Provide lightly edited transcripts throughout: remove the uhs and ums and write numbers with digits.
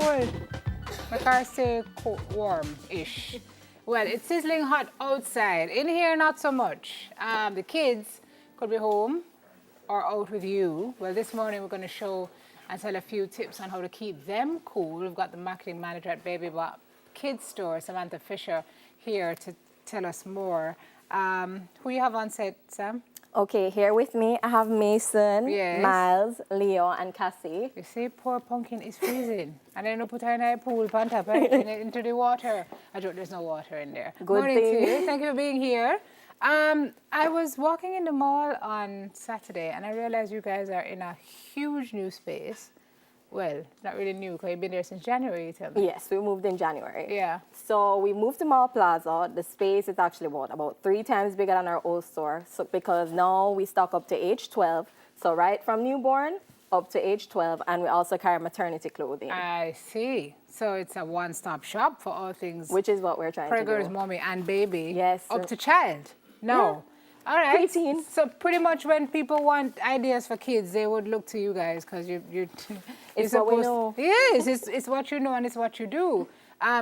cold. My car stay warm-ish. Well, it's sizzling hot outside. In here, not so much. The kids could be home or out with you. Well, this morning we're going to show and tell a few tips on how to keep them cool. We've got the marketing manager at Baby Bop Kids Store, Samantha Fisher, here to tell us more. Who you have on set, Sam? Okay, here with me, I have Mason, Yes. Miles, Leo, and Cassie. You see, poor Pumpkin is freezing. And then you put her in a pool, pant up, right? Into the water. I don't, there's no water in there. Good Morning thing. to you. Thank you for being here. I was walking in the mall on Saturday and I realized you guys are in a huge new space. Well, not really new because you've been there since January, you tell me. Yes, we moved in January. Yeah. So we moved to Mall Plaza. The space is actually about 3 times bigger than our old store. So because now we stock up to age 12. So right from newborn up to age 12, and we also carry maternity clothing. I see. So it's a one-stop shop for all things. Which is what we're trying to Preggers, do. mommy, and baby. Yes. Up to child. No. All right. Preteen. So pretty much when people want ideas for kids, they would look to you guys because you're It's what we know. Yes, it's what you know and it's what you do.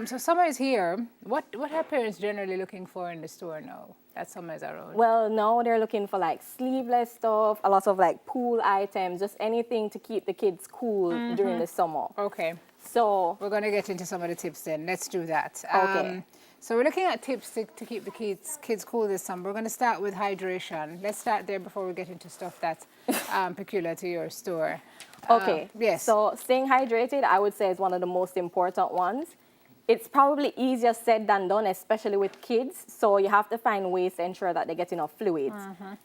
So summer is here. What are parents generally looking for in the store now that summer is around? Well, now they're looking for like sleeveless stuff, a lot of like pool items, just anything to keep the kids cool during the summer. Okay. So We're going to get into some of the tips then. Let's do that. Okay. So we're looking at tips to keep the kids cool this summer. We're going to start with hydration. Let's start there before we get into stuff that's peculiar to your store. Okay. Yes. So staying hydrated, I would say, is one of the most important ones. It's probably easier said than done, especially with kids. So you have to find ways to ensure that they get enough fluids.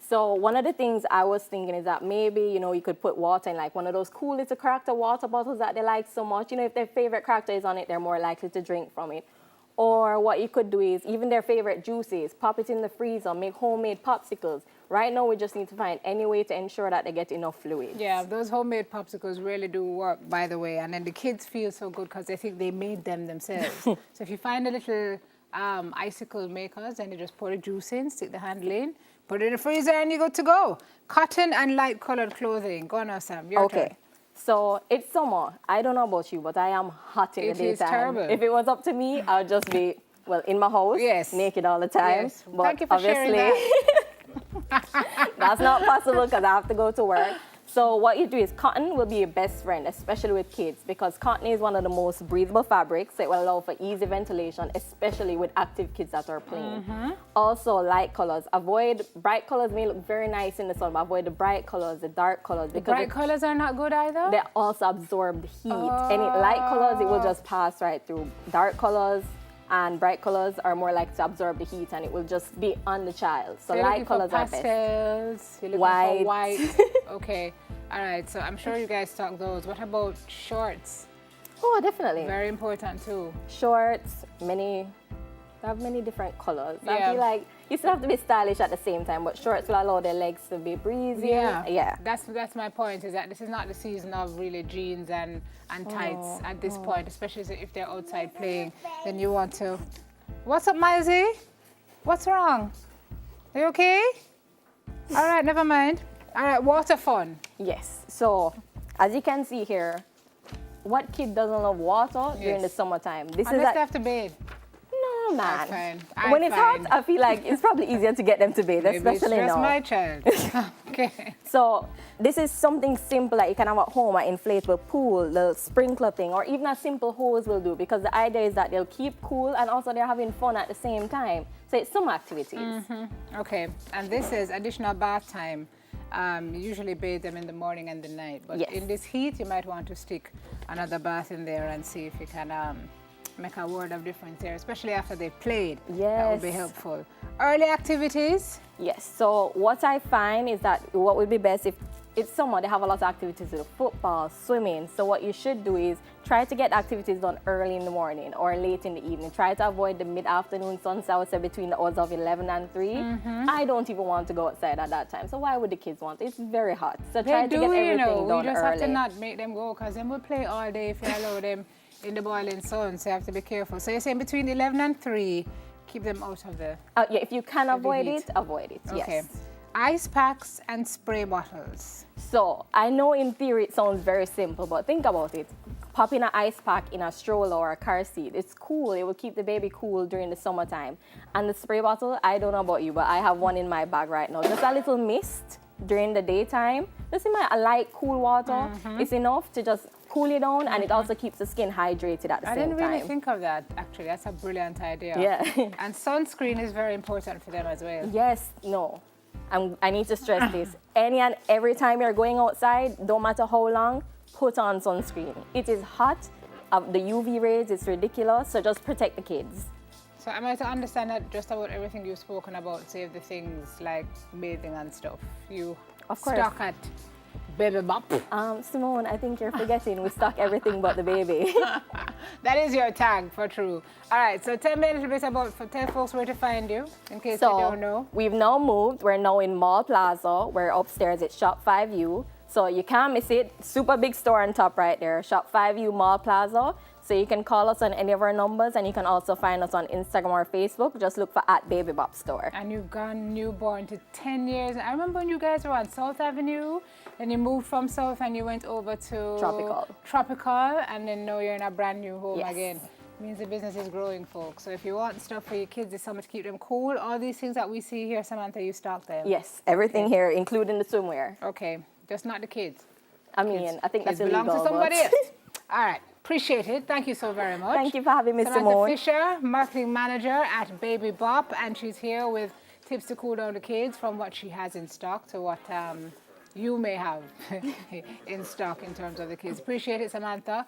So one of the things I was thinking is that maybe, you could put water in like one of those cool little character water bottles that they like so much. If their favorite character is on it, they're more likely to drink from it. Or what you could do is even their favorite juices, pop it in the freezer, make homemade popsicles. Right now, we just need to find any way to ensure that they get enough fluids. Yeah, those homemade popsicles really do work, by the way. And then the kids feel so good because they think they made them themselves. So if you find a little icicle makers, then you just pour the juice in, stick the handle in, put it in the freezer, and you're good to go. Cotton and light-colored clothing. Go on now, Sam. Your turn. So it's summer. I don't know about you, but I am hot in the daytime. It is terrible. If it was up to me, I would just be, in my house, Yes. naked all the time. Yes. But Thank you for sharing obviously, that's not possible because I have to go to work. So what you do is cotton will be your best friend, especially with kids, because cotton is one of the most breathable fabrics. So it will allow for easy ventilation, especially with active kids that are playing. Also, light colors. Avoid bright colors. May look very nice in the sun, but avoid the bright colors, the dark colors. Because Bright colors are not good either? they also absorb the heat. Any light colors, it will just pass right through. Dark colors and bright colors are more likely to absorb the heat, and it will just be on the child. So you're light looking colors for are best. pastels, you're looking White. for white. Okay. All right. So I'm sure you guys stock those. What about shorts? Oh, definitely. Very important too. Shorts, they have many different colors. I Yeah. feel like you still have to be stylish at the same time, but shorts will allow their legs to be breezy. Yeah. That's my point, is that this is not the season of really jeans and tights at this point, especially if they're outside playing. Then you want to... What's up, Milesy? What's wrong? Are you okay? All right, never mind. All right, water fun. Yes. So, as you can see here, what kid doesn't love water during the summertime? Unless they have to bathe. No, man. Fine. When it's hot, I feel like it's probably easier to get them to bathe, Maybe especially it's just now. my child. Okay. So this is something simple that you can have at home, an inflatable pool, the sprinkler thing, or even a simple hose will do, because the idea is that they'll keep cool and also they're having fun at the same time. So it's some activities. Okay, and this is additional bath time. You usually bathe them in the morning and the night, but Yes. in this heat, you might want to stick another bath in there and see if you can make a world of difference there, especially after they've played. That would be Yes. helpful. Early activities. Yes, so what I find is that what would be best if it's summer, they have a lot of activities with football, swimming. So what you should do is try to get activities done early in the morning or late in the evening. Try to avoid the mid-afternoon sunset, I would say between the hours of 11 and 3. I don't even want to go outside at that time. So why would the kids want? It's very hot. So try to get everything done We just early. have to not make them go, because then we'll play all day if you allow them in the boiling sun. So you have to be careful. So you're saying between 11 and 3, keep them out of the... Yeah, if you can avoid heat. it, avoid it, Okay. yes. Ice packs and spray bottles. So I know in theory it sounds very simple, but think about it. popping an ice pack in a stroller or a car seat. It's cool. It will keep the baby cool during the summertime. And the spray bottle, I don't know about you, but I have one in my bag right now. Just a little mist during the daytime. Just in my light, cool water. It's enough to just cool you down, and it also keeps the skin hydrated at the same time. I didn't really think of that, actually. That's a brilliant idea. Yeah. And sunscreen is very important for them as well. Yes, no. I need to stress this. Any and every time you're going outside, don't matter how long, put on sunscreen. It is hot. The UV rays, it's ridiculous. So just protect the kids. So am I to understand that just about everything you've spoken about, save the things like bathing and stuff, you Of course. stock at Baby Bop? Simone, I think you're forgetting we stock everything but the baby. That is your tag, for true. All right, so tell me a little bit about, tell folks where to find you, in case they don't know. We've now moved. We're now in Mall Plaza. We're upstairs at Shop 5U. So you can't miss it. Super big store on top right there. Shop 5U Mall Plaza. So you can call us on any of our numbers, and you can also find us on Instagram or Facebook. Just look for @BabyBop Store. And you've gone newborn to 10 years. I remember when you guys were on South Avenue, then you moved from South and you went over to Tropical, and then now you're in a brand new home again. Means the business is growing, folks. So if you want stuff for your kids, there's something to keep them cool. All these things that we see here, Samantha, you stock them? Yes, everything here, including the swimwear. Okay, just not the kids. I mean, I think that's illegal. Belongs to somebody else. All right. Appreciate it. Thank you so very much. Thank you for having me, Samantha Simone. Fisher, marketing manager at Baby Bop, and she's here with tips to cool down the kids, from what she has in stock to what you may have in stock in terms of the kids. Appreciate it, Samantha.